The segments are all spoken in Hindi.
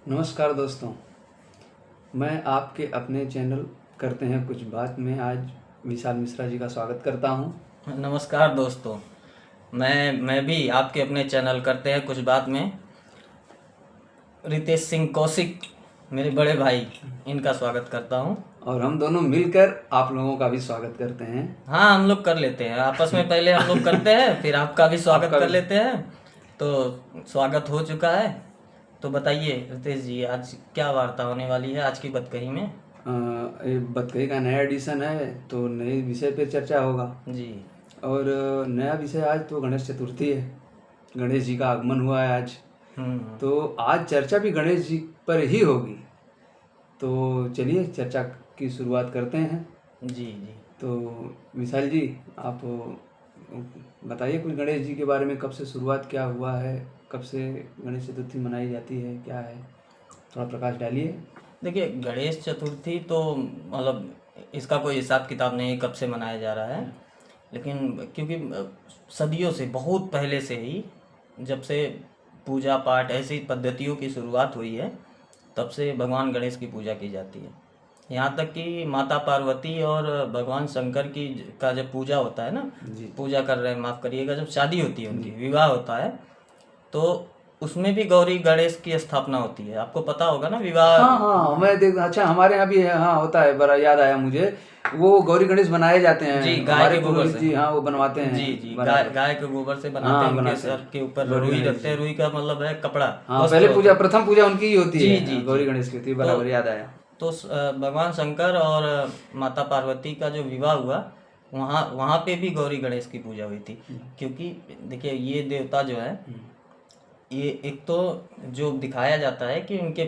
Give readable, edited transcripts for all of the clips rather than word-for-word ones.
नमस्कार दोस्तों, मैं आपके अपने चैनल करते हैं कुछ बात में आज विशाल मिश्रा जी का स्वागत करता हूं। नमस्कार दोस्तों, मैं भी आपके अपने चैनल करते हैं कुछ बात में रितेश सिंह कौशिक, मेरे बड़े भाई, इनका स्वागत करता हूं। और हम दोनों मिलकर आप लोगों का भी स्वागत करते हैं। हाँ, हम लोग कर लेते हैं आपस में, पहले हम लोग करते हैं फिर आपका भी स्वागत कर लेते हैं। तो स्वागत हो चुका है, तो बताइए रितेश जी, आज क्या वार्ता होने वाली है आज की बतकही में? ये बतकही का नया एडिशन है तो नए विषय पे चर्चा होगा जी। और नया विषय आज तो गणेश चतुर्थी है, गणेश जी का आगमन हुआ है आज। तो आज चर्चा भी गणेश जी पर ही होगी। तो चलिए चर्चा की शुरुआत करते हैं। जी जी। तो विशाल जी, आप बताइए कुछ गणेश जी के बारे में, कब से शुरुआत क्या हुआ है, कब से गणेश चतुर्थी मनाई जाती है, क्या है, थोड़ा प्रकाश डालिए। देखिए, गणेश चतुर्थी तो मतलब इसका कोई हिसाब किताब नहीं कब से मनाया जा रहा है, लेकिन क्योंकि सदियों से, बहुत पहले से ही, जब से पूजा पाठ ऐसी पद्धतियों की शुरुआत हुई है तब से भगवान गणेश की पूजा की जाती है। यहाँ तक कि माता पार्वती और भगवान शंकर की का जब पूजा होता है ना, पूजा कर रहे हैं, माफ़ करिएगा, जब शादी होती है, उनकी विवाह होता है, तो उसमें भी गौरी गणेश की स्थापना होती है। आपको पता होगा ना विवाह। हाँ, मैं देख, अच्छा हमारे यहाँ भी है, हाँ होता है, बड़ा याद आया मुझे। वो गौरी गणेश बनाए जाते हैं जी, गाय के गोबर से। जी हाँ, वो बनवाते हैं। जी जी, गाय के गोबर से बनाते हैं। उनके सर के ऊपर रुई रखते हैं। रुई का मतलब है कपड़ा। हाँ, पहले पूजा, प्रथम पूजा उनकी ही होती है। जी, गौरी गणेश की होती है, बराबर याद आया। तो भगवान शंकर और माता पार्वती का जो विवाह हुआ, वहाँ पे भी गौरी गणेश की पूजा हुई थी। क्योंकि देखिए, ये देवता जो है, ये एक तो जो दिखाया जाता है कि उनके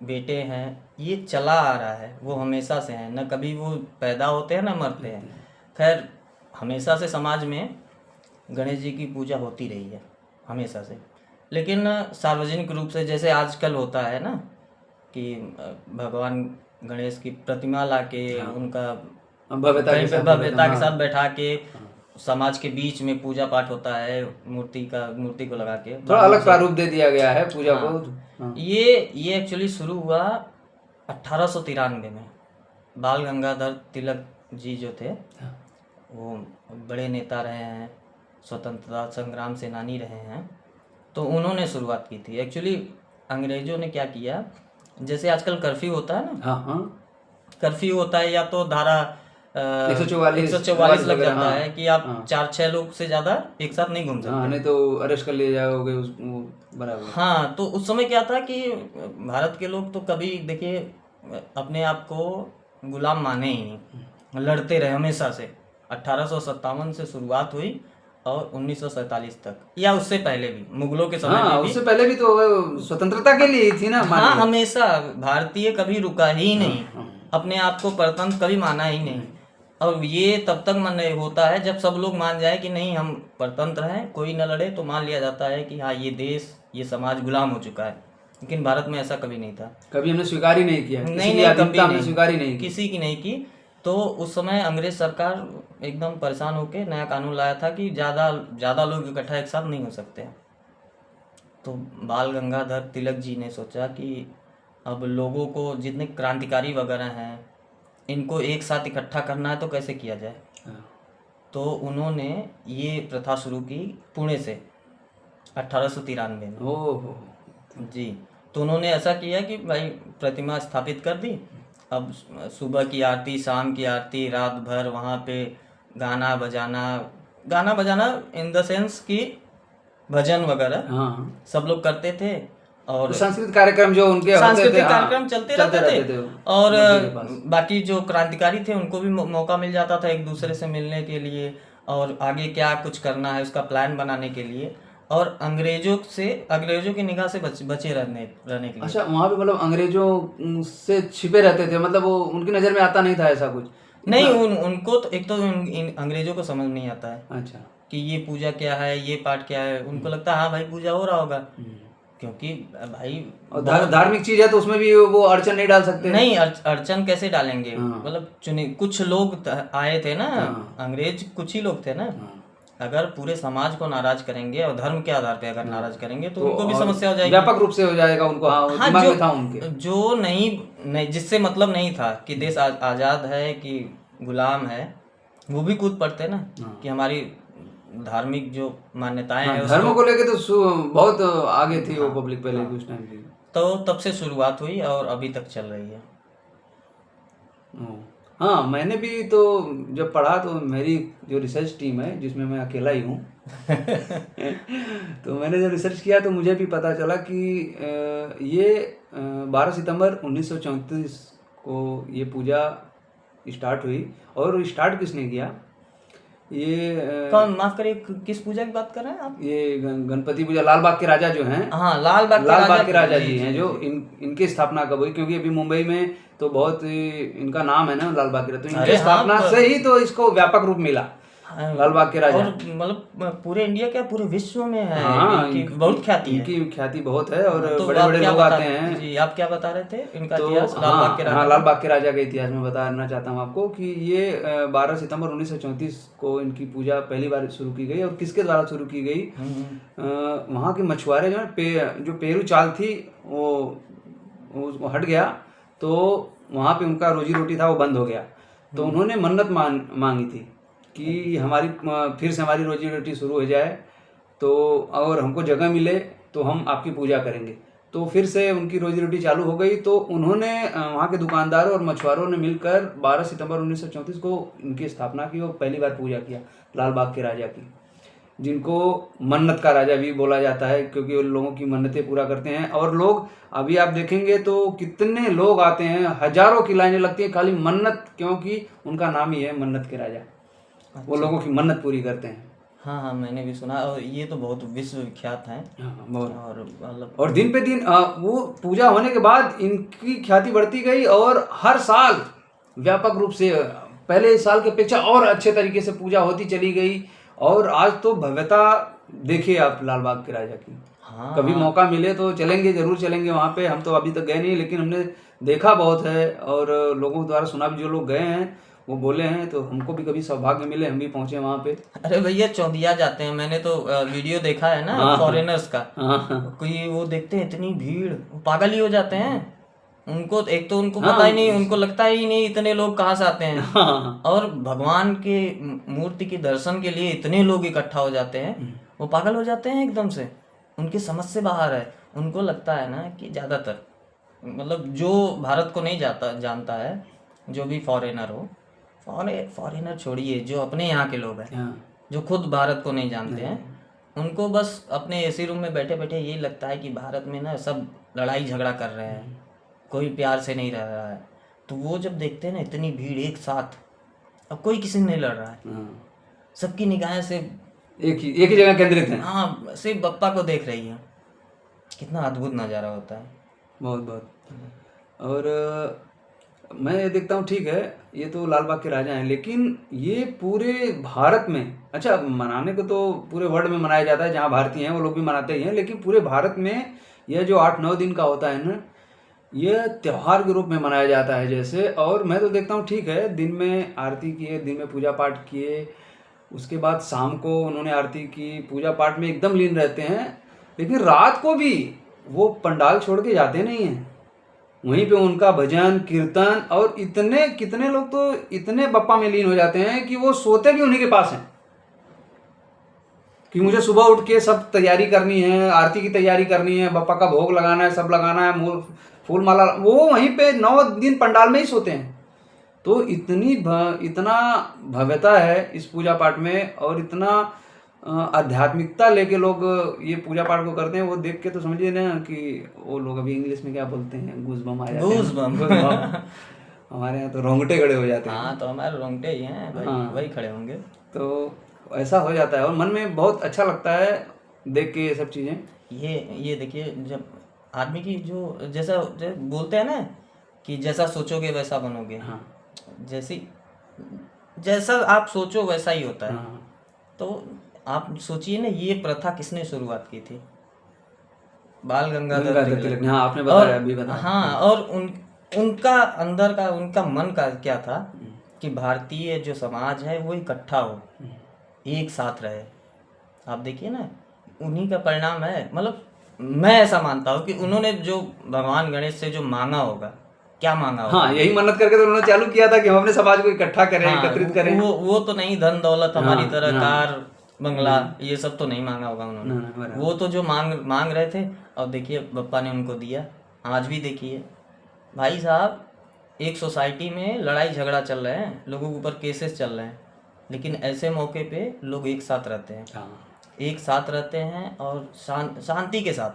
बेटे हैं, ये चला आ रहा है, वो हमेशा से हैं, न कभी वो पैदा होते हैं न मरते हैं। खैर, हमेशा से समाज में गणेश जी की पूजा होती रही है, हमेशा से। लेकिन सार्वजनिक रूप से, जैसे आजकल होता है ना कि भगवान गणेश की प्रतिमा लाके उनका भव्यता के साथ बैठा के समाज के बीच में पूजा पाठ होता है, मूर्ति को लगा के थोड़ा अलग प्रारूप दे दिया गया है पूजा को। ये एक्चुअली शुरू हुआ 1893 में। बाल गंगाधर तिलक जी जो थे, वो बड़े नेता रहे हैं, स्वतंत्रता संग्राम सेनानी रहे हैं, तो उन्होंने शुरुआत की थी। एक्चुअली अंग्रेजों ने क्या किया, जैसे आजकल कर्फ्यू होता है ना, हाँ, कर्फ्यू होता है, या तो धारा 144 लग जाता है कि आप 4-6 लोग से ज्यादा एक साथ नहीं घूम सकते, नहीं तो अरेस्ट कर लिए जाओगे बराबर। हाँ, तो उस समय क्या था कि भारत के लोग तो कभी, देखिए, अपने आप को गुलाम माने ही नहीं, लड़ते रहे हमेशा से। 1857 से शुरुआत हुई और 1947 तक, या उससे पहले भी, मुगलों के समय में भी, उससे पहले भी तो स्वतंत्रता के लिए ही थी ना। हाँ, हमेशा भारतीय कभी रुका ही नहीं, अपने आप को परतंत्र कभी माना ही नहीं। और ये तब तक मन होता है जब सब लोग मान जाए कि नहीं, हम परतंत्र हैं, कोई न लड़े, तो मान लिया जाता है कि हाँ, ये देश, ये समाज गुलाम हो चुका है। लेकिन भारत में ऐसा कभी नहीं था, कभी हमने स्वीकार ही नहीं किया, नहीं, कभी हमने स्वीकार ही नहीं किसी की नहीं की। तो उस समय अंग्रेज सरकार एकदम परेशान होकर नया कानून लाया था कि ज़्यादा लोग इकट्ठा एक साथ नहीं हो सकते। तो बाल गंगाधर तिलक जी ने सोचा कि अब लोगों को, जितने क्रांतिकारी वगैरह हैं, इनको एक साथ इकट्ठा करना है, तो कैसे किया जाए। तो उन्होंने ये प्रथा शुरू की पुणे से 1893 में। ओहो जी। तो उन्होंने ऐसा किया कि भाई प्रतिमा स्थापित कर दी। अब सुबह की आरती, शाम की आरती, रात भर वहाँ पे गाना बजाना इन द सेंस कि भजन वगैरह सब लोग करते थे। और सांस्कृतिक कार्यक्रम जो उनके सांस्कृतिक कार्यक्रम चलते रहते थे। और बाकी जो क्रांतिकारी थे उनको भी मौका मिल जाता था एक दूसरे से मिलने के लिए, और आगे क्या कुछ करना है उसका प्लान बनाने के लिए, और अंग्रेजों की निगाह से बचे रहने के लिए। अच्छा, वहाँ पे मतलब अंग्रेजों से छिपे रहते थे, मतलब वो उनकी नज़र में आता नहीं था ऐसा कुछ? नहीं, उनको तो एक तो अंग्रेजों को समझ नहीं आता है, अच्छा, कि ये पूजा क्या है, ये पाठ क्या है। उनको लगता है हाँ भाई, पूजा हो रहा होगा, क्योंकि भाई धार्मिक चीज है तो उसमें भी वो अड़चन नहीं डाल सकते। नहीं, अड़चन कैसे डालेंगे, मतलब चुने कुछ लोग आए थे ना, अंग्रेज कुछ ही लोग थे ना, अगर पूरे समाज को नाराज करेंगे और धर्म के आधार पे अगर नाराज करेंगे तो उनको भी और समस्या हो जाएगी। व्यापक रूप से हो जाएगा उनको। हाँ, हाँ, दिमाग में था उनके। जो नहीं जिससे मतलब नहीं था कि देश आज़ाद है कि गुलाम है, वो भी कूद पड़ते ना कि हमारी धार्मिक जो मान्यताएं हैं धर्म को लेके तो बहुत आगे थी वो पब्लिक पहले हाँ। कुछ टाइम की। तो तब से शुरुआत हुई और अभी तक चल रही है। हाँ, मैंने भी तो जब पढ़ा तो मेरी जो रिसर्च टीम है जिसमें मैं अकेला ही हूँ तो मैंने जब रिसर्च किया तो मुझे भी पता चला कि ये 12 सितंबर 1934 को ये पूजा स्टार्ट हुई। और स्टार्ट किसने किया? ये कौन, माफ करिए, किस पूजा की बात कर रहे हैं आप? ये गणपति पूजा, लाल बाग के राजा जो हैं, हाँ, लाल बाग के राजा जी हैं, जो इनकी स्थापना कब हुई? क्योंकि अभी मुंबई में तो बहुत इनका नाम है ना लाल बाग के राजा, तो इनकी स्थापना से ही तो इसको व्यापक रूप मिला, लाल बाग के राजा। और मतलब पूरे इंडिया क्या पूरे विश्व में है हाँ, बहुत ख्याति है, इनकी ख्याति बहुत है और तो बड़े बड़े लोग आते हैं। जी, आप क्या बता रहे थे इनका तो इतिहास? लाल बाग के राजा। हाँ, लाल बाग के राजा का इतिहास मैं बताना चाहता हूँ आपको कि ये 12 सितंबर 1934 को इनकी पूजा पहली बार शुरू की गई। और किसके द्वारा शुरू की गई? वहाँ के मछुआरे जो है, जो पेरू चाल थी वो हट गया, तो वहाँ पे उनका रोजी रोटी था वो बंद हो गया। तो उन्होंने मन्नत मांगी थी कि हमारी फिर से हमारी रोजी रोटी शुरू हो जाए, तो और हमको जगह मिले तो हम आपकी पूजा करेंगे। तो फिर से उनकी रोजी रोटी चालू हो गई। तो उन्होंने वहाँ के दुकानदारों और मछुआरों ने मिलकर 12 सितंबर 1934 को इनकी स्थापना की और पहली बार पूजा किया लाल बाग के राजा की, जिनको मन्नत का राजा भी बोला जाता है क्योंकि वो लोगों की मन्नतें पूरा करते हैं। और लोग अभी आप देखेंगे तो कितने लोग आते हैं, हजारों की लाइनें लगती हैं खाली मन्नत, क्योंकि उनका नाम ही है मन्नत के राजा। वो लोगों की मन्नत पूरी करते हैं। हाँ, मैंने भी सुना, और ये तो बहुत विश्व विख्यात है। और दिन पे दिन वो पूजा होने के बाद इनकी ख्याति बढ़ती गई और हर साल व्यापक रूप से पहले साल की अपेक्षा और अच्छे तरीके से पूजा होती चली गई। और आज तो भव्यता देखिए आप लाल बाग के राजा की। हाँ, कभी मौका मिले तो चलेंगे, जरूर चलेंगे वहाँ पे। हम तो अभी तक गए नहीं, लेकिन हमने देखा बहुत है और लोगों द्वारा सुना भी, जो लोग गए हैं वो बोले हैं। तो हमको भी कभी सौभाग्य मिले हम भी पहुंचे वहाँ पे। अरे भैया, चौंधिया जाते हैं। मैंने तो वीडियो देखा है ना फॉरेनर्स का, कोई वो देखते हैं इतनी भीड़, पागल ही हो जाते हैं। उनको एक तो उनको पता ही नहीं, उनको लगता ही नहीं इतने लोग कहाँ से आते हैं। और भगवान के मूर्ति के दर्शन के लिए इतने लोग इकट्ठा हो जाते हैं, वो पागल हो जाते हैं एकदम से, उनकी समझ से बाहर है। उनको लगता है ना कि ज़्यादातर मतलब जो भारत को नहीं जानता है, जो भी फॉरेनर हो, फॉरेनर छोड़िए, जो अपने यहाँ के लोग हैं, जो खुद भारत को नहीं जानते हैं, उनको बस अपने एसी रूम में बैठे बैठे यही लगता है कि भारत में ना सब लड़ाई झगड़ा कर रहे हैं, कोई प्यार से नहीं रह रहा है। तो वो जब देखते हैं ना इतनी भीड़ एक साथ, अब कोई किसी से नहीं लड़ रहा है, सबकी निगाहें सिर्फ एक ही जगह केंद्रित है। हाँ, सिर्फ बप्पा को देख रही है। कितना अद्भुत नज़ारा होता है। बहुत। और मैं ये देखता हूँ, ठीक है ये तो लाल बाग के राजा हैं, लेकिन ये पूरे भारत में, अच्छा मनाने को तो पूरे वर्ल्ड में मनाया जाता है, जहाँ भारतीय हैं वो लोग भी मनाते ही हैं, लेकिन पूरे भारत में यह जो 8-9 दिन का होता है ना, यह त्यौहार के रूप में मनाया जाता है जैसे। और मैं तो देखता हूँ, ठीक है दिन में आरती किए, दिन में पूजा पाठ किए, उसके बाद शाम को उन्होंने आरती की, पूजा पाठ में एकदम लीन रहते हैं, लेकिन रात को भी वो पंडाल छोड़ के जाते नहीं हैं, वहीं पे उनका भजन कीर्तन। और कितने लोग तो इतने बप्पा में लीन हो जाते हैं कि वो सोते भी उन्हीं के पास हैं, कि मुझे सुबह उठ के सब तैयारी करनी है, आरती की तैयारी करनी है, बप्पा का भोग लगाना है, सब लगाना है, फूल माला, वो वहीं पे 9 दिन पंडाल में ही सोते हैं। तो इतना भव्यता है इस पूजा पाठ में, और इतना आध्यात्मिकता लेके लोग ये पूजा पाठ को करते हैं। वो देख के तो समझिए ना कि वो लोग अभी इंग्लिश में क्या बोलते हैं, गूज़बम आ जाते हैं। गूज़बम हमारे यहाँ तो रोंगटे खड़े हो जाते हैं। हाँ, तो हमारे रोंगटे ही हैं भाई, वही खड़े होंगे। तो ऐसा हो जाता है और मन में बहुत अच्छा लगता है देख के ये सब चीज़ें। ये देखिए, जब आदमी की जो जैसा बोलते हैं ना कि जैसा सोचोगे वैसा बनोगे। हाँ, जैसा आप सोचो वैसा ही होता है। हाँ। तो आप सोचिए ना, ये प्रथा किसने शुरुआत की थी? बाल गंगाधर तिलक। हाँ, आपने बताया, अभी बताया। हाँ, और उनका अंदर का, उनका मन का क्या था कि भारतीय जो समाज है वो इकट्ठा हो, एक साथ रहे। आप देखिए ना, उन्हीं का परिणाम है। मतलब मैं ऐसा मानता हूँ कि उन्होंने जो भगवान गणेश से जो मांगा होगा, क्या मांगा होगा। हाँ, यही मन्नत करके तो उन्होंने चालू किया था कि हम अपने समाज को इकट्ठा करें, हाँ, एकत्रित करें। वो तो नहीं धन दौलत हमारी हाँ, तरह हाँ, कार बंगला ये सब तो नहीं मांगा होगा ना, उन्होंने। बराबर। वो तो जो मांग रहे थे, और देखिए बप्पा ने उनको दिया। आज भी देखिए भाई साहब, एक सोसाइटी में लड़ाई झगड़ा चल रहे हैं, लोगों के ऊपर केसेस चल रहे हैं, लेकिन ऐसे मौके पे लोग एक साथ रहते हैं, हाँ, एक साथ रहते हैं और शांति के साथ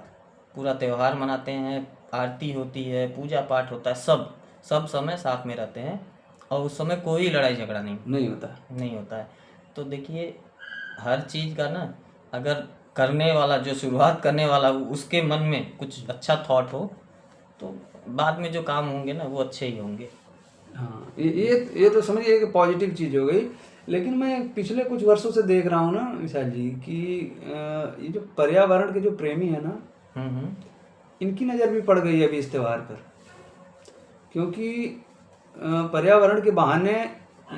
पूरा त्यौहार मनाते हैं, आरती होती है, पूजा पाठ होता है, सब समय साथ में रहते हैं, और उस समय कोई लड़ाई झगड़ा नहीं होता। नहीं होता है। तो देखिए हर चीज़ का ना, अगर करने वाला, जो शुरुआत करने वाला, उसके मन में कुछ अच्छा थॉट हो, तो बाद में जो काम होंगे ना वो अच्छे ही होंगे। हाँ, ये तो समझिए एक पॉजिटिव चीज़ हो गई। लेकिन मैं पिछले कुछ वर्षों से देख रहा हूँ ना विशाल जी कि ये जो पर्यावरण के जो प्रेमी है ना, इनकी नज़र भी पड़ गई है अभी इस त्योहार पर। क्योंकि पर्यावरण के बहाने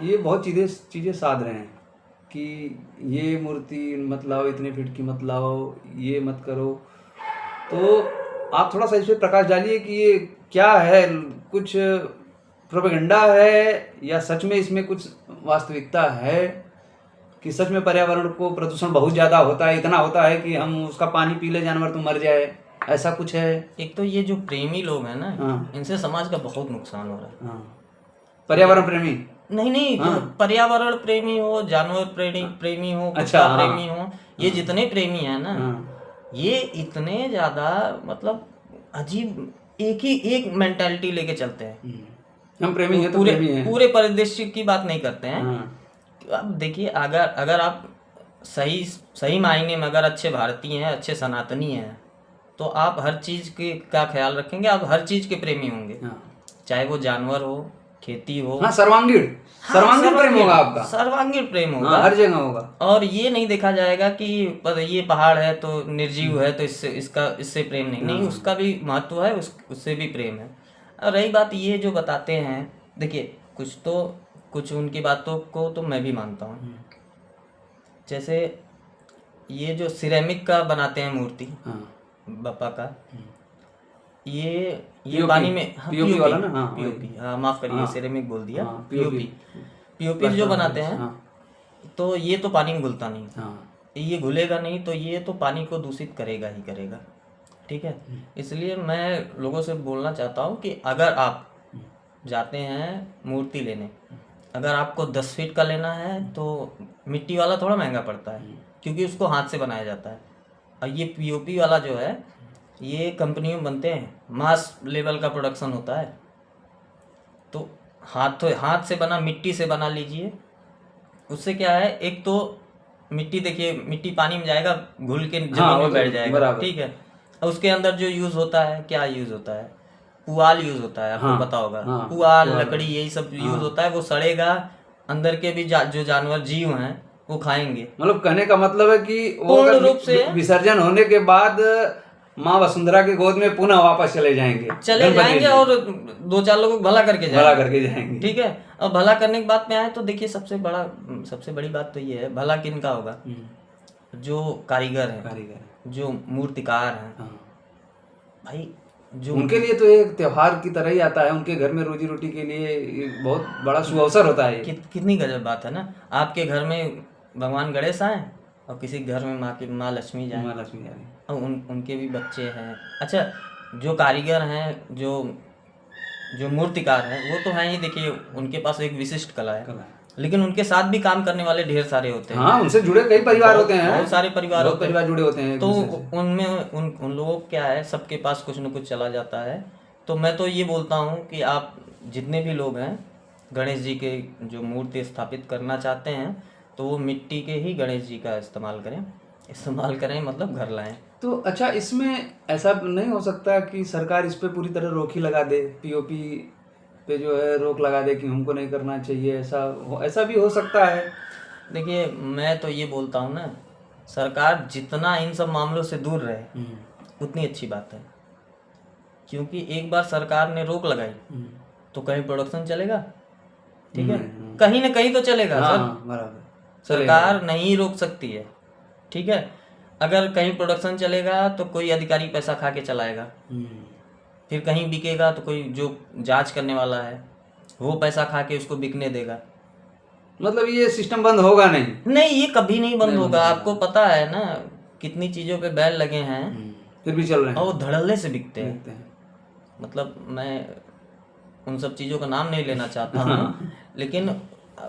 ये बहुत चीज़ें साध रहे हैं कि ये मूर्ति मत लाओ, इतने फीट की मत लाओ, ये मत करो। तो आप थोड़ा सा इस पर प्रकाश डालिए कि ये क्या है, कुछ प्रोपेगेंडा है या सच में इसमें कुछ वास्तविकता है कि सच में पर्यावरण को प्रदूषण बहुत ज़्यादा होता है, इतना होता है कि हम उसका पानी पी ले जानवर तो मर जाए, ऐसा कुछ है। एक तो ये जो प्रेमी लोग हैं ना, हाँ, इनसे समाज का बहुत नुकसान हो रहा है। हाँ, पर्यावरण प्रेमी नहीं, हाँ, पर्यावरण प्रेमी हो, जानवर प्रेमी हो, अच्छा, कुत्ता हाँ, प्रेमी हो, ये जितने प्रेमी हैं ना, हाँ, ये इतने ज़्यादा मतलब अजीब एक मेंटालिटी लेके चलते हैं। हम प्रेमी हैं तो पूरे प्रेमी हैं। पूरे परिदृश्य की बात नहीं करते हैं। हाँ, अब देखिए, अगर आप सही मायने में अगर अच्छे भारतीय हैं, अच्छे सनातनी हैं, तो आप हर चीज़ के का ख्याल रखेंगे, आप हर चीज़ के प्रेमी होंगे, हाँ, चाहे वो जानवर हो, खेती हो। हाँ, सर्वांगीण प्रेम होगा आपका। सर्वांगीण प्रेम होगा। हाँ, हर जगह होगा। और ये नहीं देखा जाएगा कि ये पहाड़ है तो निर्जीव है तो इससे प्रेम नहीं, उसका भी महत्व है, उससे भी प्रेम है। और रही बात ये जो बताते हैं, देखिए कुछ उनकी बातों को तो मैं भी मानता हूँ। जैसे ये जो सिरेमिक का बनाते हैं मूर्ति, हाँ, बप्पा का, ये POP, पानी में, हाँ, POP वाला ना, हाँ, पीओपी, हाँ माफ करिए, हाँ, सिरेमिक बोल दिया, हाँ, पीओपी जो बनाते हैं, हाँ, तो ये तो पानी में घुलता नहीं, हाँ, ये घुलेगा नहीं, तो ये तो पानी को दूषित करेगा ही करेगा। ठीक है, इसलिए मैं लोगों से बोलना चाहता हूँ कि अगर आप जाते हैं मूर्ति लेने, अगर आपको 10 फीट का लेना है तो मिट्टी वाला थोड़ा महंगा पड़ता है, क्योंकि उसको हाथ से बनाया जाता है। और ये पीओपी वाला जो है, ये कंपनियों में बनते हैं, मास लेवल का प्रोडक्शन होता है। तो हाथ से बना, मिट्टी से बना लीजिए, उससे क्या है, एक तो मिट्टी, देखिए मिट्टी पानी में जाएगा, घुल के जमीन में बैठ जाएगा, ठीक है। और उसके अंदर जो यूज़ होता है, क्या यूज़ होता है, पुआल यूज़ होता है, आपको पता होगा, पुआल, लकड़ी, यही सब यूज़ होता है। वो सड़ेगा, अंदर के भी जो जानवर जीव हैं वो खाएंगे। मतलब कहने का मतलब है कि वो पूर्ण रूप से विसर्जन होने के बाद माँ वसुंधरा की गोद में पुनः वापस चले जाएंगे और 2-4 लोगों को भला करके जाएंगे। ठीक है। और भला करने की बात में आए तो देखिए, सबसे बड़ी बात तो ये है, भला किनका होगा, जो कारीगर है, जो मूर्तिकार हैं। भाई जो उनके लिए तो एक त्योहार की तरह ही आता है, उनके घर में रोजी रोटी के लिए एक बहुत बड़ा सुअवसर होता है। कितनी गजब बात है ना, आपके घर में भगवान गणेश आए और किसी घर में माँ लक्ष्मी जाए, और उनके भी बच्चे हैं। अच्छा, जो कारीगर हैं, जो मूर्तिकार हैं, वो तो हैं ही, देखिए उनके पास एक विशिष्ट कला है, लेकिन उनके साथ भी काम करने वाले ढेर सारे होते हैं। हाँ, उनसे जुड़े कई परिवार होते हैं, बहुत सारे परिवार जुड़े होते हैं। तो उनमें उन लोगों क्या है, सबके पास कुछ न कुछ चला जाता है। तो मैं तो ये बोलता हूँ कि आप जितने भी लोग हैं, गणेश जी के जो मूर्ति स्थापित करना चाहते हैं, तो वो मिट्टी के ही गणेश जी का इस्तेमाल करें, मतलब घर लाएं। तो अच्छा, इसमें ऐसा नहीं हो सकता कि सरकार इस पे पूरी तरह रोक ही लगा दे, पीओपी पे जो है रोक लगा दे कि हमको नहीं करना चाहिए, ऐसा भी हो सकता है? देखिए, मैं तो ये बोलता हूँ ना, सरकार जितना इन सब मामलों से दूर रहे उतनी अच्छी बात है। क्योंकि एक बार सरकार ने रोक लगाई तो कहीं प्रोडक्शन चलेगा, ठीक है, कहीं ना कहीं तो चलेगा। सर, बराबर, सरकार नहीं रोक सकती है, ठीक है। अगर कहीं प्रोडक्शन चलेगा तो कोई अधिकारी पैसा खा के चलाएगा, फिर कहीं बिकेगा तो कोई जो जांच करने वाला है वो पैसा खा के उसको बिकने देगा। मतलब ये सिस्टम बंद होगा नहीं? नहीं, ये कभी नहीं बंद होगा। आपको पता है ना कितनी चीज़ों पे बैन लगे हैं, फिर भी चल रहे हैं और वो धड़ल्ले से बिकते देखते हैं। हैं। मतलब मैं उन सब चीज़ों का नाम नहीं लेना चाहता हूँ, लेकिन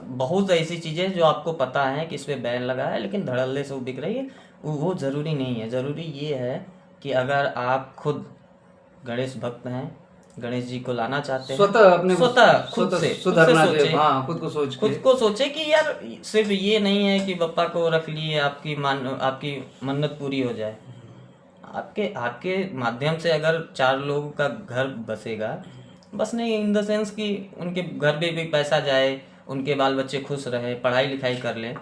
बहुत ऐसी चीज़ें जो आपको पता है कि इस पे बैन लगा है लेकिन धड़ल्ले से वो बिक रही है, वो ज़रूरी नहीं है। ज़रूरी ये है कि अगर आप खुद गणेश भक्त हैं, गणेश जी को लाना चाहते हैं, स्वतः अपने स्वतः खुद से सुधरना चाहिए। सोचें, हाँ, खुद को सोच के। खुद को सोचे कि यार सिर्फ ये नहीं है कि बप्पा को रख लिए आपकी मन्नत पूरी हो जाए। आपके माध्यम से अगर 4 लोगों का घर बसेगा, बस नहीं इन द सेंस कि उनके घर में भी पैसा जाए, उनके बाल बच्चे खुश रहे, पढ़ाई लिखाई कर लें,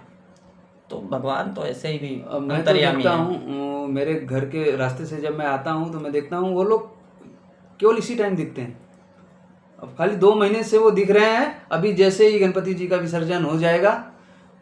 तो भगवान तो ऐसे ही भी अब मैं तो अंतर्यामी देखता है। हूँ मेरे घर के रास्ते से जब मैं आता हूँ तो मैं देखता हूँ वो लोग केवल इसी टाइम दिखते हैं। अब खाली 2 महीने से वो दिख रहे हैं, अभी जैसे ही गणपति जी का विसर्जन हो जाएगा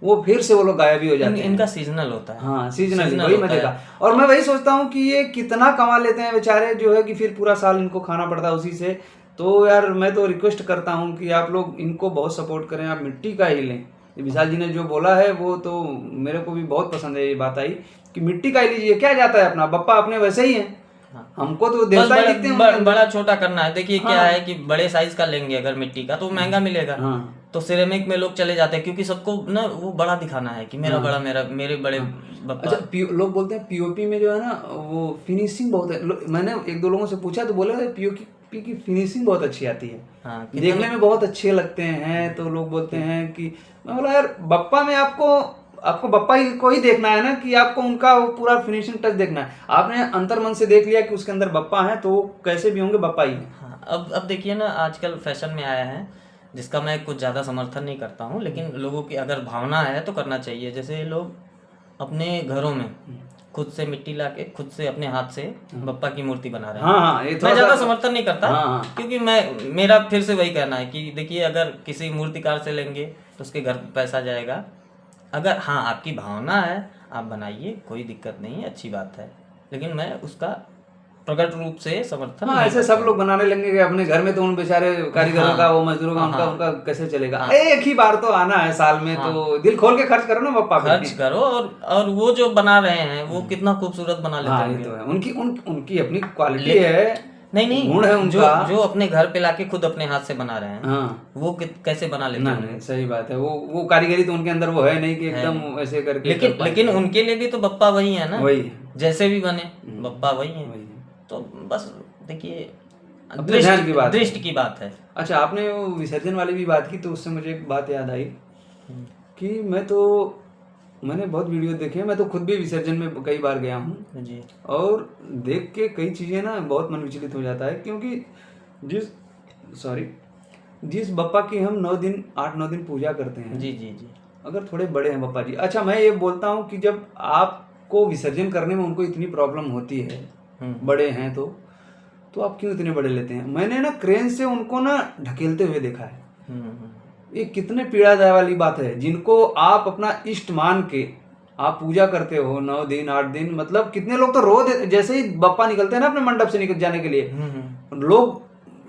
वो फिर से वो लोग गायब ही हो जाते हैं। इनका सीजनल होता है। हाँ, सीजनली सीजनल वही मैं होता है। देखा। और मैं वही सोचता हूँ कि ये कितना कमा लेते हैं बेचारे, जो है कि फिर पूरा साल इनको खाना पड़ता है उसी से। तो यार मैं तो रिक्वेस्ट करता हूँ कि आप लोग इनको बहुत सपोर्ट करें, आप मिट्टी का ही लें। ये विशाल जी ने जो बोला है वो तो मेरे को भी बहुत पसंद है, ये बात आई कि मिट्टी का ही लीजिए, क्या जाता है अपना, बप्पा अपने वैसे ही हैं। हमको तो बस देवता ही दिखते हैं उनके अंदर। बड़ा छोटा करना है। देखिए क्या है कि बड़े साइज का लेंगे अगर मिट्टी का तो महंगा मिलेगा, हाँ, तो सिरेमिक में लोग चले जाते हैं क्योंकि सबको ना वो बड़ा दिखाना है कि मेरा बड़ा, मेरे बड़े बप्पा। अच्छा, लोग बोलते हैं पीओपी में जो है ना वो फिनिशिंग बहुत है। मैंने 1-2 लोगों से पूछा तो बोले पीओपी की फिनिशिंग बहुत अच्छी आती है, हाँ, देखने में बहुत अच्छे लगते हैं। तो लोग बोलते हैं कि मैं बोला यार बप्पा में आपको बप्पा को ही देखना है ना, कि आपको उनका वो पूरा फिनिशिंग टच देखना है। आपने अंतर मन से देख लिया कि उसके अंदर बप्पा है तो वो कैसे भी होंगे बप्पा ही है। हाँ, अब देखिए ना आजकल फैशन में आया है, जिसका मैं कुछ ज़्यादा समर्थन नहीं करता हूँ, लेकिन लोगों की अगर भावना है तो करना चाहिए। जैसे लोग अपने घरों में खुद से मिट्टी ला के खुद से अपने हाथ से बप्पा की मूर्ति बना रहे हैं। हाँ, ये मैं थोड़ा ज़्यादा सा समर्थन नहीं करता, हाँ। क्योंकि मेरा फिर से वही कहना है कि देखिए अगर किसी मूर्तिकार से लेंगे तो उसके घर पैसा जाएगा। अगर हाँ आपकी भावना है आप बनाइए, कोई दिक्कत नहीं है, अच्छी बात है, लेकिन मैं उसका प्रकट रूप से समर्थन हाँ, नहीं ऐसे सब लोग बनाने लगेंगे कि अपने घर में, तो उन बेचारे कारीगरों का, वो मजदूरों का, उनका कैसे चलेगा। एक ही बार तो आना है साल में, तो दिल खोल के खर्च करो ना बप्पा पे। खर्च करो, और वो जो बना रहे हैं वो कितना खूबसूरत बना लेते हाँ, हैं। ये तो है, उनकी अपनी क्वालिटी है, नहीं गुण है उनका। जो अपने घर पे लाके खुद अपने हाथ से बना रहे हैं, हाँ, वो कैसे बना लेते हैं। नहीं, सही बात है। वो कारीगरी तो उनके अंदर वो है नहीं कि एकदम ऐसे करके। लेकिन उनके लिए भी तो बप्पा वही है ना, वही है, जैसे भी बने बप्पा वही है। वही है। तो बस देखिए अपने ध्यान की बात है। दृष्टि की बात है। अच्छा, आपने वो विसर्जन वाली भी बात की तो उससे मुझे एक बात याद आई कि मैंने बहुत वीडियो देखे, मैं तो खुद भी विसर्जन में कई बार गया हूँ जी। और देख के कई चीज़ें ना बहुत मन विचलित हो जाता है, क्योंकि जिस बप्पा की हम 8-9 दिन पूजा करते हैं, जी जी जी, अगर थोड़े बड़े हैं बप्पा जी। अच्छा, मैं ये बोलता हूँ कि जब आपको विसर्जन करने में उनको इतनी प्रॉब्लम होती है, बड़े हैं तो आप क्यों इतने बड़े लेते हैं? मैंने ना क्रेन से उनको ना ढकेलते हुए देखा है। ये कितने पीड़ादायक वाली बात है। जिनको आप अपना इष्ट मान के आप पूजा करते हो 9 दिन 8 दिन, मतलब कितने लोग तो जैसे ही बप्पा निकलते हैं ना अपने मंडप से निकल जाने के लिए, लोग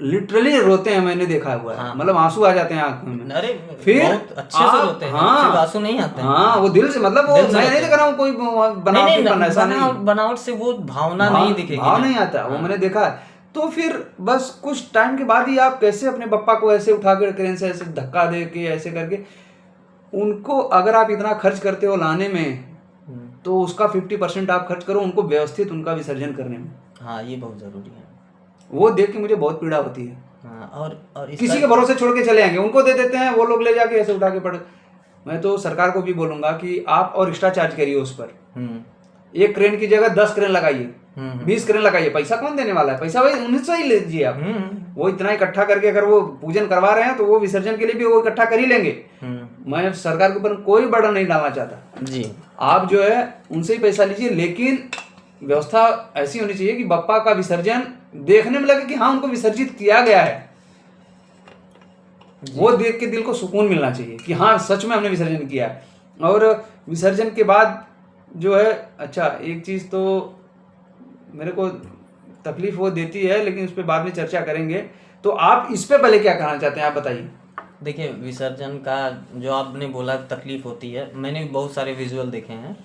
लिटरली रोते हैं, मैंने देखा हुआ है। मतलब आंसू आ जाते हैं आंखों में। अरे फिर बहुत अच्छे से रोते हैं, सिर्फ आंसू नहीं आते हैं। हाँ, वो दिल से, मतलब वो मैं नहीं देख रहा हूँ कोई बनावट से वो भावना नहीं दिखेगी, भाव नहीं आता, वो मैंने देखा है। तो फिर बस कुछ टाइम के बाद ही आप कैसे अपने बप्पा को ऐसे उठा कर क्रेन से ऐसे धक्का दे के ऐसे करके उनको, अगर आप इतना खर्च करते हो लाने में, तो उसका 50% आप खर्च करो उनको व्यवस्थित उनका विसर्जन करने में। हाँ, ये बहुत जरूरी है। वो देख के मुझे बहुत पीड़ा होती है। हाँ, और किसी के भरोसे छोड़ के चले आएंगे, उनको दे देते हैं, वो लोग ले जाके ऐसे उठा के पड़। मैं तो सरकार को भी बोलूंगा कि आप और एक्स्ट्रा चार्ज करिए उस पर। 1 क्रेन की जगह 10 क्रेन लगाइए, 20 क्रेन लगाइए। पैसा कौन देने वाला है? पैसा भाई 1900 ही लीजिए आप। वो इतना इकट्ठा करके अगर वो पूजन करवा रहे हैं तो वो विसर्जन के लिए भी वो इकट्ठा कर ही लेंगे। मैं सरकार के ऊपर कोई बर्डन नहीं डालना चाहता जी। आप जो है उनसे ही पैसा लीजिए, लेकिन व्यवस्था ऐसी होनी चाहिए कि बप्पा का विसर्जन देखने में लगे कि हाँ उनको विसर्जित किया गया है। वो देख के दिल को सुकून मिलना चाहिए कि हाँ सच में हमने विसर्जन किया है। और विसर्जन के बाद जो है, अच्छा एक चीज़ तो मेरे को तकलीफ वो देती है, लेकिन उस पर बाद में चर्चा करेंगे। तो आप इस पे पहले क्या कहना चाहते हैं, आप बताइए। देखिए, विसर्जन का जो आपने बोला तकलीफ होती है, मैंने भी बहुत सारे विजुअल देखे हैं,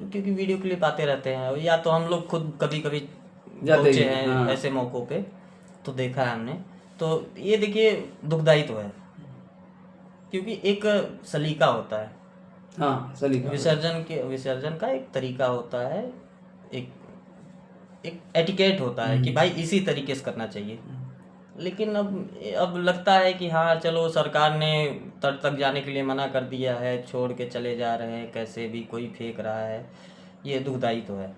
क्योंकि वीडियो क्लिप आते रहते हैं, या तो हम लोग खुद कभी कभी पहुंचे हैं हाँ। ऐसे मौक़ों पे, तो देखा है हमने। तो ये देखिए दुखदायी तो है, क्योंकि एक सलीका होता है। हाँ, सलीका। विसर्जन का एक तरीका होता है, एक एटिकेट होता है कि भाई इसी तरीके से करना चाहिए। लेकिन अब लगता है कि हाँ चलो, सरकार ने तट तक जाने के लिए मना कर दिया है, छोड़ के चले जा रहे हैं, कैसे भी कोई फेंक रहा है, ये दुखदायी तो है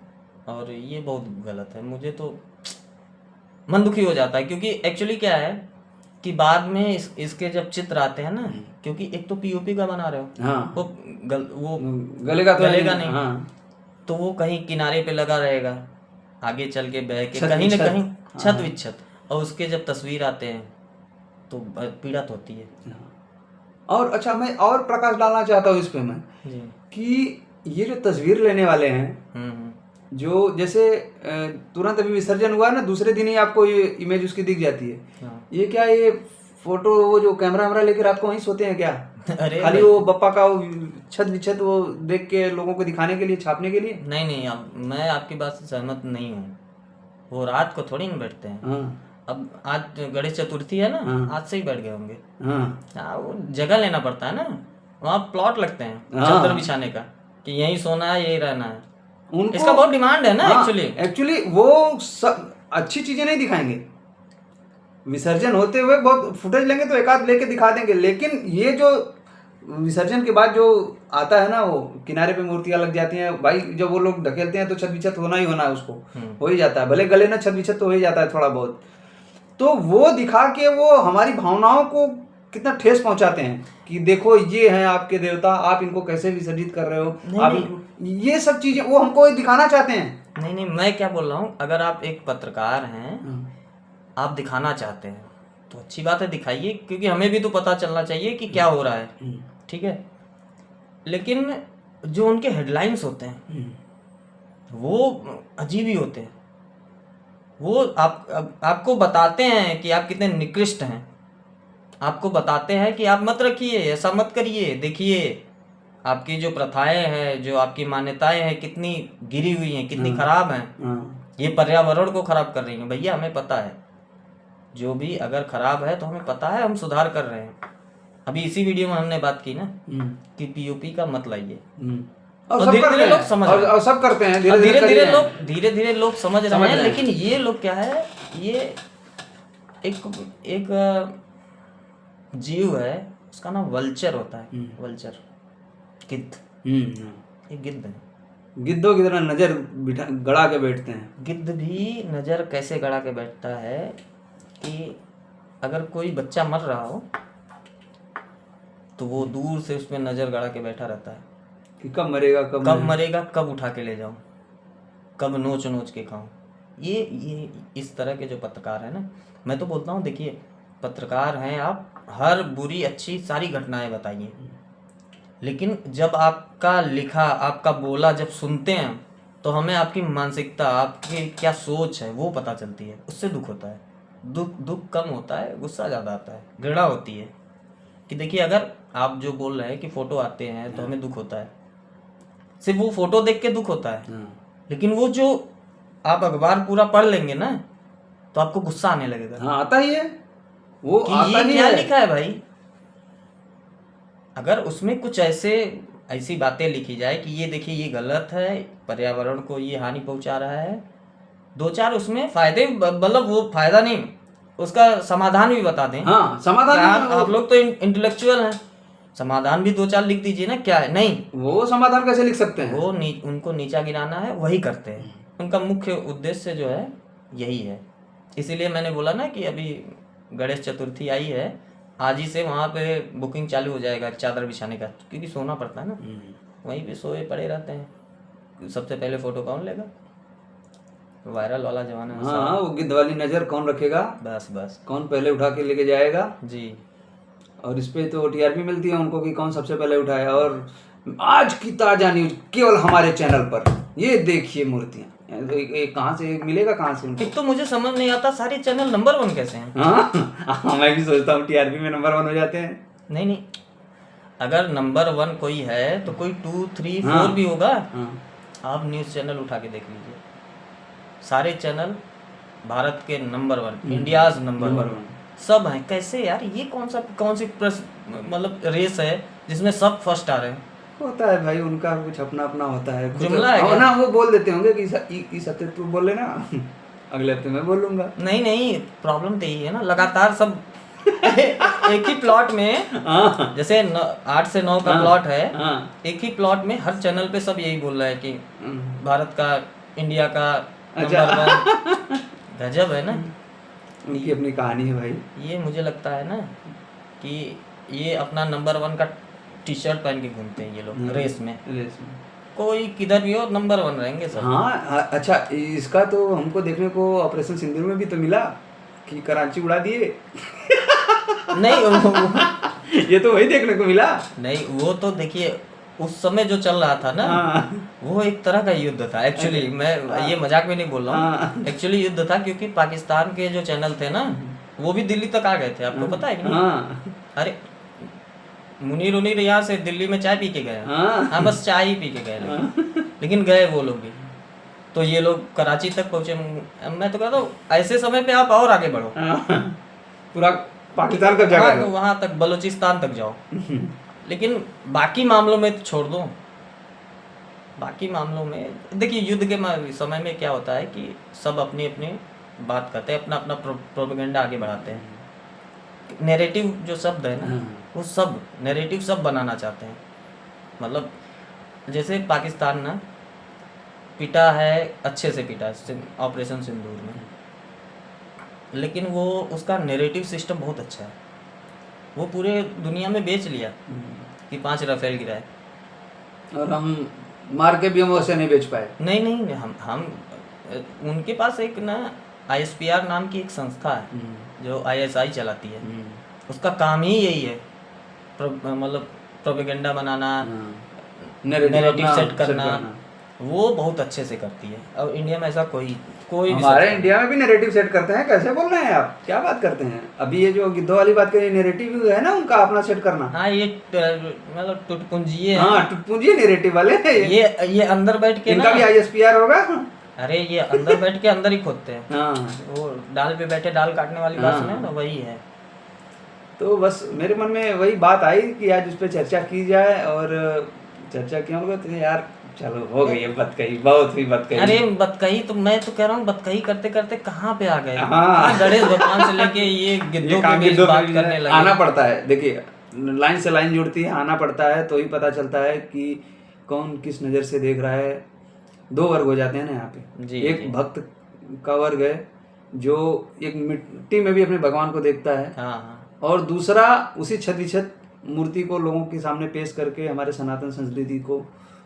और ये बहुत गलत है। मुझे तो मन दुखी हो जाता है, क्योंकि एक्चुअली क्या है कि बाद में इसके जब चित्र आते हैं ना, क्योंकि एक तो पीओपी का बना रहे हो, हाँ, वो गलेगा नहीं, हाँ, तो वो कहीं किनारे पे लगा रहेगा, आगे चल के बह के कहीं ना कहीं छत विच्छत, और उसके जब तस्वीर आते हैं तो पीड़ा तो होती है। और अच्छा, मैं और प्रकाश डालना चाहता हूँ इस पे मैं कि ये जो तस्वीर लेने वाले हैं, जो जैसे तुरंत अभी विसर्जन हुआ ना, दूसरे दिन ही आपको ये इमेज उसकी दिख जाती है। ये क्या, ये फोटो वो जो कैमरा वैमरा लेकर आपको वहीं सोते हैं क्या? अरे खाली वो बप्पा का वो छत विच्छत वो देख के लोगों को दिखाने के लिए, छापने के लिए? नहीं, अब मैं आपकी बात से सहमत नहीं हूँ। वो रात को थोड़ी ना बैठते हैं। अब आज गणेश चतुर्थी है ना, आज से ही बैठ गए होंगे। वो जगह लेना पड़ता है ना, वहाँ प्लॉट लगते हैं चादर बिछाने का, कि यहीं सोना है, यहीं रहना है। इसका बहुत डिमांड है ना। एक्चुअली वो सब अच्छी चीजें नहीं दिखाएंगे। विसर्जन होते हुए बहुत फुटेज लेंगे तो एक आध लेके दिखा देंगे, लेकिन ये जो विसर्जन के बाद जो आता है ना, वो किनारे पे मूर्तियां लग जाती हैं भाई, जब वो लोग ढकेलते हैं तो छत विच्छत होना ही होना है, उसको हो ही जाता है, भले गले ना छत विच्छत तो हो ही जाता है थोड़ा बहुत। तो वो दिखा के वो हमारी भावनाओं को कितना ठेस पहुंचाते हैं कि देखो ये हैं आपके देवता, आप इनको कैसे विसर्जित कर रहे हो, आप ये सब चीजें वो हमको दिखाना चाहते हैं। नहीं, मैं क्या बोल रहा हूँ, अगर आप एक पत्रकार हैं, आप दिखाना चाहते हैं तो अच्छी बात है, दिखाइए, क्योंकि हमें भी तो पता चलना चाहिए कि क्या हो रहा है, ठीक है। लेकिन जो उनके हेडलाइंस होते हैं वो अजीब ही होते हैं। वो आपको बताते हैं कि आप कितने निकृष्ट हैं, आपको बताते हैं कि आप मत रखिए, ऐसा मत करिए, देखिए आपकी जो प्रथाएं हैं, जो आपकी मान्यताएं हैं, कितनी गिरी हुई हैं, कितनी खराब हैं, ये पर्यावरण को खराब कर रही हैं। भैया हमें पता है, जो भी अगर खराब है तो हमें पता है, हम सुधार कर रहे हैं। अभी इसी वीडियो में हमने बात की ना कि पीओपी का मत लाइए, और धीरे-धीरे लोग समझ रहे हैं, और सब करते हैं, धीरे-धीरे लोग समझ रहे हैं। लेकिन ये लोग क्या है, ये एक जीव है, उसका नाम वल्चर होता है, वल्चर, गिद्ध। ये गिद्ध है। गिद्धों की तरह नजर गड़ा के बैठते हैं। गिद्ध भी नजर कैसे गड़ा के बैठता है कि अगर कोई बच्चा मर रहा हो तो वो दूर से उसमें नजर गड़ा के बैठा रहता है कि कब मरेगा, कब उठा के ले जाऊं, कब नोच के खाऊं। ये इस तरह के जो पत्रकार है ना, मैं तो बोलता हूँ, देखिए पत्रकार हैं आप, हर बुरी अच्छी सारी घटनाएं बताइए, लेकिन जब आपका लिखा, आपका बोला जब सुनते हैं तो हमें आपकी मानसिकता, आपकी क्या सोच है वो पता चलती है, उससे दुख होता है। दुख कम होता है, गुस्सा ज़्यादा आता है, घृणा होती है कि देखिए, अगर आप जो बोल रहे हैं कि फ़ोटो आते हैं तो हमें दुख होता है, सिर्फ वो फ़ोटो देख के दुख होता है, लेकिन वो जो आप अखबार पूरा पढ़ लेंगे ना तो आपको गुस्सा आने लगेगा। हाँ, आता ही है वो, आता ये क्या लिखा है भाई। अगर उसमें कुछ ऐसी बातें लिखी जाए कि ये देखिए ये गलत है, पर्यावरण को ये हानि पहुंचा रहा है, दो चार उसमें फायदे, मतलब वो फायदा नहीं, उसका समाधान भी बता दें। हाँ, समाधान। आप लोग तो इंटेलेक्चुअल हैं, समाधान भी दो चार लिख दीजिए ना, क्या है। नहीं, वो समाधान कैसे लिख सकते हैं? वो उनको नीचा गिराना है, वही करते हैं। उनका मुख्य उद्देश्य जो है यही है। इसीलिए मैंने बोला ना कि अभी गणेश चतुर्थी आई है, आज ही से वहाँ पे बुकिंग चालू हो जाएगा चादर बिछाने का, क्योंकि सोना पड़ता है ना, वहीं पे सोए पड़े रहते हैं। सबसे पहले फोटो कौन लेगा, वायरल वाला जमाना है। हाँ, वो गिद्ध वाली नजर कौन रखेगा, बस कौन पहले उठा के लेके जाएगा जी। और इस पे तो टीआरपी मिलती है उनको कि कौन सबसे पहले उठाया। और आज की ताजा न्यूज केवल हमारे चैनल पर, ये देखिए मूर्तियां। कहाँ से मिलेगा, कहाँ से उनको? एक तो मुझे समझ नहीं आता सारे चैनल नंबर 1 कैसे हैं। हाँ मैं भी सोचता हूँ टीआरपी में नंबर 1 हो जाते हैं। नहीं, अगर नंबर 1 कोई है तो कोई 2, 3, 4 हाँ। भी होगा। हाँ। आप न्यूज़ चैनल उठा के देख लीजिए, सारे चैनल भारत के नंबर 1, इंडियाज नंबर 1 सब हैं। कैसे यार, ये कौन सी प्रेस मतलब रेस है जिसमें सब फर्स्ट आ रहे हैं? होता है भाई, उनका कुछ अपना अपना होता है, जुमला है क्या? ना वो बोल देते होंगे कि इस हफ्ते तू बोल लेना, अगले हफ्ते मैं बोलूंगा। नहीं, प्रॉब्लम तो यही है ना, लगातार सब एक ही प्लॉट में, जैसे 8 से 9 का प्लॉट है, एक ही प्लॉट में हर चैनल पे सब यही बोल रहा है कि भारत का, इंडिया का नंबर 1। गजब है ना, उनकी अपनी कहानी है भाई। ये मुझे लगता है ना कि ये अपना नंबर 1 का टी शर्ट पहन के घूमते हैं ये लोग रेस में। कोई किधर भी हो नंबर 1 रहेंगे सब। हाँ अच्छा, इसका तो हमको देखने को ऑपरेशन सिंदूर में भी तो मिला कि कराची उड़ा दिए। नहीं ये तो वही देखने को मिला। नहीं, वो तो देखिए उस समय जो चल रहा था ना, वो एक तरह का युद्ध था एक्चुअली। मैं ये मजाक में नहीं बोल रहा हूँ, एक्चुअली युद्ध था, क्योंकि पाकिस्तान के जो चैनल थे ना वो भी दिल्ली तक आ गए थे। आपको पता है कि नहीं? अरे मुनीर यहाँ से दिल्ली में चाय पी के गए। हाँ, बस चाय ही पी के गए, लेकिन गए वो लोग भी। तो ये लोग कराची तक पहुंचे। मैं तो कहता हूँ ऐसे समय पे आप और आगे बढ़ो, पूरा पाकिस्तान का जगह, वहां तक, बलूचिस्तान तक जाओ। लेकिन बाकी मामलों में तो छोड़ दो। बाकी मामलों में देखिए, युद्ध के समय में क्या होता है कि सब अपनी अपनी बात करते हैं, अपना अपना प्रोपेगेंडा आगे बढ़ाते हैं। नैरेटिव जो शब्द है ना, वो सब नैरेटिव सब बनाना चाहते हैं। मतलब जैसे पाकिस्तान ना पिटा है, अच्छे से पिटा ऑपरेशन सिंदूर में, लेकिन वो उसका नैरेटिव सिस्टम बहुत अच्छा है। वो पूरे दुनिया में बेच लिया कि 5 राफेल गिराए, और हम मार के भी हम उसे नहीं बेच पाए। नहीं, हम उनके पास एक ना ISPR नाम की एक संस्था है जो ISI चलाती है। उसका काम ही यही है, मतलब प्रोपेगेंडा बनाना, नैरेटिव सेट करना। वो बहुत अच्छे से करती है। अब इंडिया में ऐसा कोई हमारे इंडिया में भी नैरेटिव सेट करते हैं। कैसे बोल रहे हैं आप, क्या बात करते हैं? अभी ये जो गिद्धों वाली बात करी, नैरेटिव है ना उनका अपना सेट करना। हाँ, ये मतलब टुटपुंजिये, हाँ टुटपुंजिये नैरेटिव वाले। ये अंदर बैठ के इनका भी ISPR होगा। अरे ये अंदर बैठ के अंदर ही खोदते हैं। हाँ, वो डाल पे बैठे डाल काटने वाली बात सुने ना, वही है। तो बस मेरे मन में वही बात आई कि आज उस पर चर्चा की जाए, और चर्चा क्यों होगा तो यार चलो हो गई है बतकही, बहुत हुई बतकही। अरे बतकही तो मैं तो कह रहा हूँ, बतकही करते करते कहाँ पे आ गए। हाँ, गणेश भगवान से लेके ये गिद्धों पे बात करने लगे। आना पड़ता है, देखिए लाइन से लाइन जुड़ती है, आना पड़ता है तो ही पता चलता है कि कौन किस नज़र से देख रहा है। 2 वर्ग हो जाते हैं ना यहाँ पे। एक भक्त का वर्ग है जो एक मिट्टी में भी अपने भगवान को देखता है, और दूसरा उसी छत मूर्ति को लोगों के सामने पेश करके हमारे सनातन संस्कृति को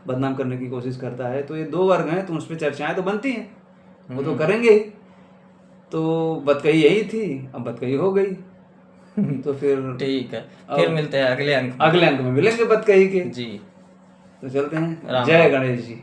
बदनाम करने की कोशिश करता है। तो ये 2 वर्ग हैं, तो उस पर चर्चाएं तो बनती हैं, वो तो करेंगे ही। तो बतकही यही थी, अब बतकही हो गई। तो फिर ठीक है, फिर मिलते हैं अगले अंक में मिलेंगे बतकही के। जी। तो चलते हैं। जय गणेश जी।